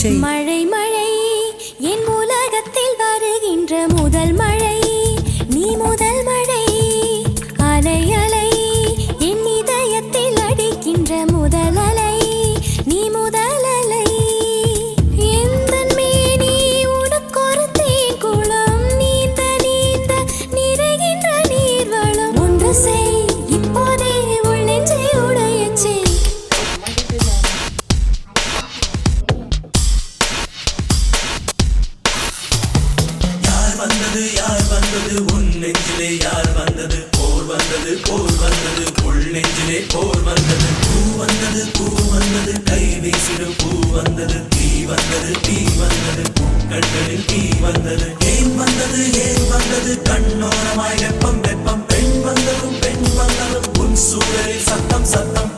செய். மழை மழை என் உலகத்தில் வருகின்ற முதல் மழை, நீ முதல் மழை. அலை அலை என் இதயத்தில் அடிக்கின்ற முதல் அலை, நீ முதல் அலை. எந்தன் மேனி உனக்கொரு தேங்குளம், நீந்த நீந்த நிறைகின்ற நீர்வளம். ஒன்று செய் இப்போதே உள் நெஞ்சை உடையச் செய். யார் வந்தது உன் நெஞ்சிலே யார் வந்தது? போர் வந்தது போர் வந்தது உள் நெஞ்சிலே போர் வந்தது. பூ வந்தது கை வீசிடும் பூ வந்தது. தீ வந்தது கண்களில் தீ வந்தது. ஏன் வந்தது கண்ணோரமாய் வெப்பம் வெப்பம். பெண் வந்ததும் உன் சூழலில் சத்தம் சத்தம்.